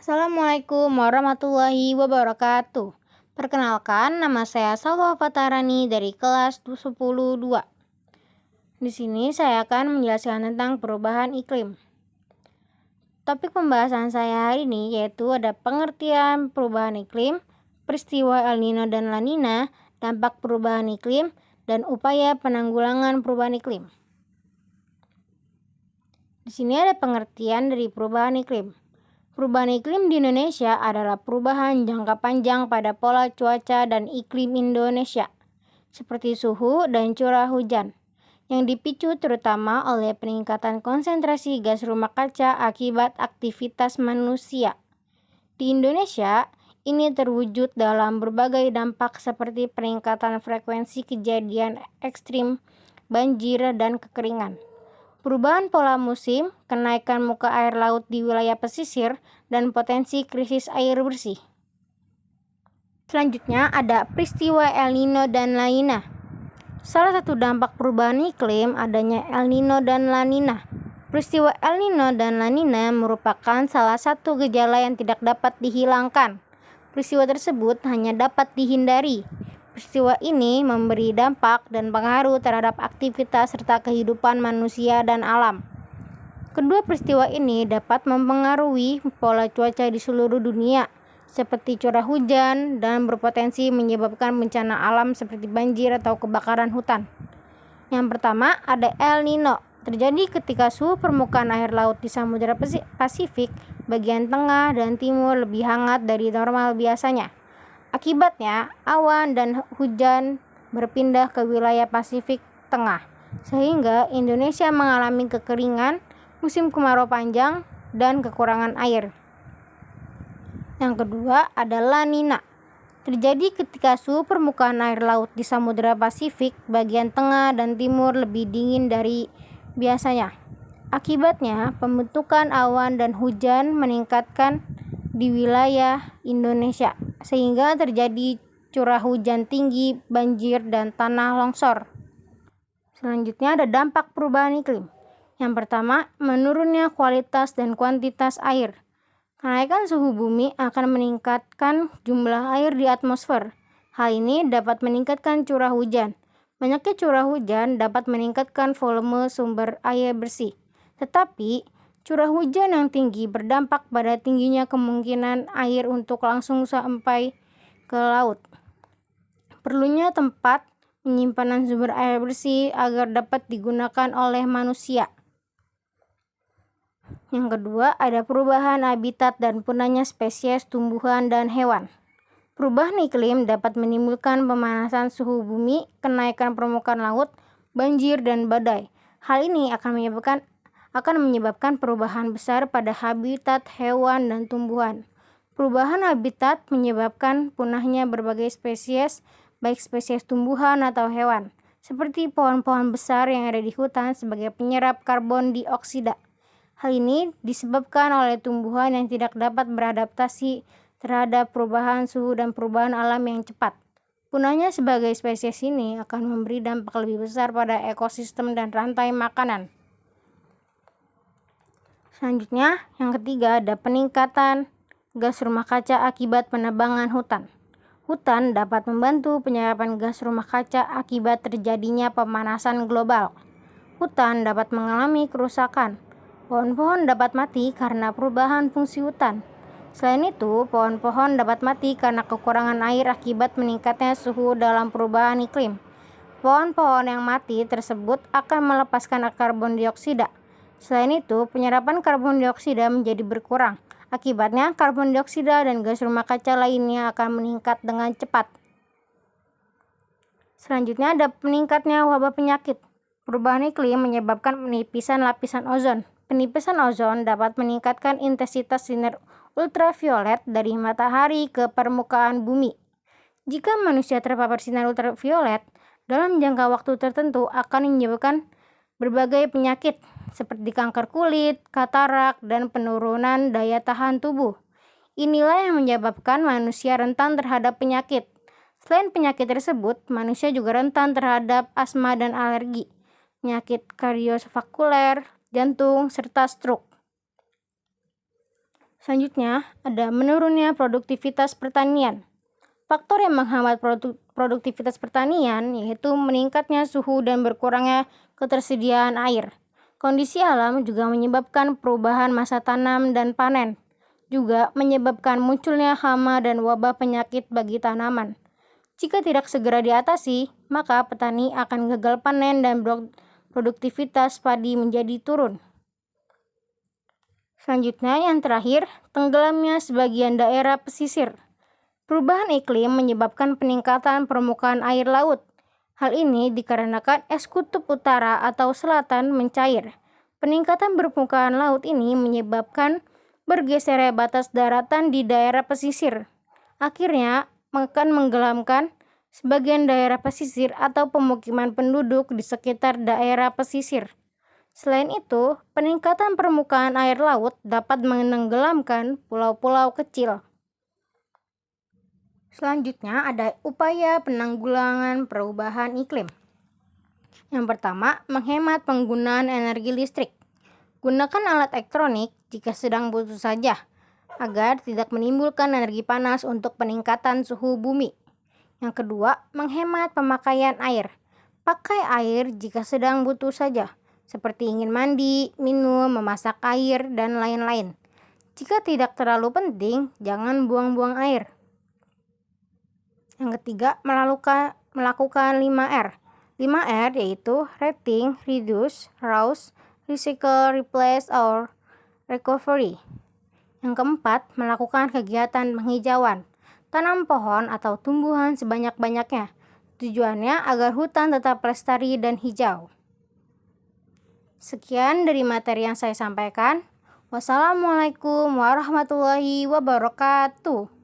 Assalamualaikum warahmatullahi wabarakatuh. Perkenalkan, nama saya Salwa Fatarani dari kelas 10-2. Di sini saya akan menjelaskan tentang perubahan iklim. Topik pembahasan saya hari ini yaitu ada pengertian perubahan iklim, peristiwa El Nino dan La Nina, dampak perubahan iklim, dan upaya penanggulangan perubahan iklim. Di sini ada pengertian dari perubahan iklim. Perubahan iklim di Indonesia adalah perubahan jangka panjang pada pola cuaca dan iklim Indonesia, seperti suhu dan curah hujan, yang dipicu terutama oleh peningkatan konsentrasi gas rumah kaca akibat aktivitas manusia. Di Indonesia, ini terwujud dalam berbagai dampak seperti peningkatan frekuensi kejadian ekstrim, banjir, dan kekeringan. Perubahan pola musim, kenaikan muka air laut di wilayah pesisir, dan potensi krisis air bersih. Selanjutnya ada peristiwa El Nino dan La Nina. Salah satu dampak perubahan iklim adanya El Nino dan La Nina. Peristiwa El Nino dan La Nina merupakan salah satu gejala yang tidak dapat dihilangkan. Peristiwa tersebut hanya dapat dihindari. Peristiwa ini memberi dampak dan pengaruh terhadap aktivitas serta kehidupan manusia dan alam. Kedua peristiwa ini dapat mempengaruhi pola cuaca di seluruh dunia, seperti curah hujan, dan berpotensi menyebabkan bencana alam seperti banjir atau kebakaran hutan. Yang pertama ada El Nino, terjadi ketika suhu permukaan air laut di Samudra Pasifik bagian tengah dan timur lebih hangat dari normal biasanya. Akibatnya, awan dan hujan berpindah ke wilayah Pasifik Tengah, sehingga Indonesia mengalami kekeringan, musim kemarau panjang, dan kekurangan air. Yang kedua adalah La Nina, terjadi ketika suhu permukaan air laut di Samudra Pasifik bagian tengah dan timur lebih dingin dari biasanya. Akibatnya, pembentukan awan dan hujan meningkatkan di wilayah Indonesia, sehingga terjadi curah hujan tinggi, banjir, dan tanah longsor. Selanjutnya ada dampak perubahan iklim. Yang pertama, menurunnya kualitas dan kuantitas air. Kenaikan suhu bumi akan meningkatkan jumlah air di atmosfer. Hal ini dapat meningkatkan curah hujan. Banyaknya curah hujan dapat meningkatkan volume sumber air bersih. Tetapi, curah hujan yang tinggi berdampak pada tingginya kemungkinan air untuk langsung sampai ke laut. Perlunya tempat penyimpanan sumber air bersih agar dapat digunakan oleh manusia. Yang kedua, ada perubahan habitat dan punahnya spesies tumbuhan dan hewan. Perubahan iklim dapat menimbulkan pemanasan suhu bumi, kenaikan permukaan laut, banjir, dan badai. Hal ini akan menyebabkan perubahan besar pada habitat hewan dan tumbuhan. Perubahan habitat menyebabkan punahnya berbagai spesies, baik spesies tumbuhan atau hewan, seperti pohon-pohon besar yang ada di hutan sebagai penyerap karbon dioksida. Hal ini disebabkan oleh tumbuhan yang tidak dapat beradaptasi terhadap perubahan suhu dan perubahan alam yang cepat. Punahnya sebagai spesies ini akan memberi dampak lebih besar pada ekosistem dan rantai makanan. Selanjutnya, yang ketiga ada peningkatan gas rumah kaca akibat penebangan hutan. Hutan dapat membantu penyerapan gas rumah kaca akibat terjadinya pemanasan global. Hutan dapat mengalami kerusakan. Pohon-pohon dapat mati karena perubahan fungsi hutan. Selain itu, pohon-pohon dapat mati karena kekurangan air akibat meningkatnya suhu dalam perubahan iklim. Pohon-pohon yang mati tersebut akan melepaskan karbon dioksida. Selain itu, penyerapan karbon dioksida menjadi berkurang. Akibatnya, karbon dioksida dan gas rumah kaca lainnya akan meningkat dengan cepat. Selanjutnya ada peningkatnya wabah penyakit. Perubahan iklim menyebabkan penipisan lapisan ozon. Penipisan ozon dapat meningkatkan intensitas sinar ultraviolet dari matahari ke permukaan bumi. Jika manusia terpapar sinar ultraviolet, dalam jangka waktu tertentu akan menyebabkan berbagai penyakit seperti kanker kulit, katarak, dan penurunan daya tahan tubuh. Inilah yang menyebabkan manusia rentan terhadap penyakit. Selain penyakit tersebut, manusia juga rentan terhadap asma dan alergi, penyakit kardiovaskuler, jantung, serta stroke. Selanjutnya, ada menurunnya produktivitas pertanian. Faktor yang menghambat produktivitas pertanian yaitu meningkatnya suhu dan berkurangnya ketersediaan air. Kondisi alam juga menyebabkan perubahan masa tanam dan panen, juga menyebabkan munculnya hama dan wabah penyakit bagi tanaman. Jika tidak segera diatasi, maka petani akan gagal panen dan produktivitas padi menjadi turun. Selanjutnya, yang terakhir, tenggelamnya sebagian daerah pesisir. Perubahan iklim menyebabkan peningkatan permukaan air laut. Hal ini dikarenakan es kutub utara atau selatan mencair. Peningkatan permukaan laut ini menyebabkan bergesernya batas daratan di daerah pesisir. Akhirnya, akan menggelamkan sebagian daerah pesisir atau pemukiman penduduk di sekitar daerah pesisir. Selain itu, peningkatan permukaan air laut dapat menenggelamkan pulau-pulau kecil. Selanjutnya ada upaya penanggulangan perubahan iklim. Yang pertama, menghemat penggunaan energi listrik. Gunakan alat elektronik jika sedang butuh saja, agar tidak menimbulkan energi panas untuk peningkatan suhu bumi. Yang kedua, menghemat pemakaian air. Pakai air jika sedang butuh saja, seperti ingin mandi, minum, memasak air, dan lain-lain. Jika tidak terlalu penting, jangan buang-buang air. Yang ketiga, melakukan 5R. 5R yaitu rating, reduce, reuse, recycle, replace, or recovery. Yang keempat, melakukan kegiatan penghijauan. Tanam pohon atau tumbuhan sebanyak-banyaknya. Tujuannya agar hutan tetap lestari dan hijau. Sekian dari materi yang saya sampaikan. Wassalamualaikum warahmatullahi wabarakatuh.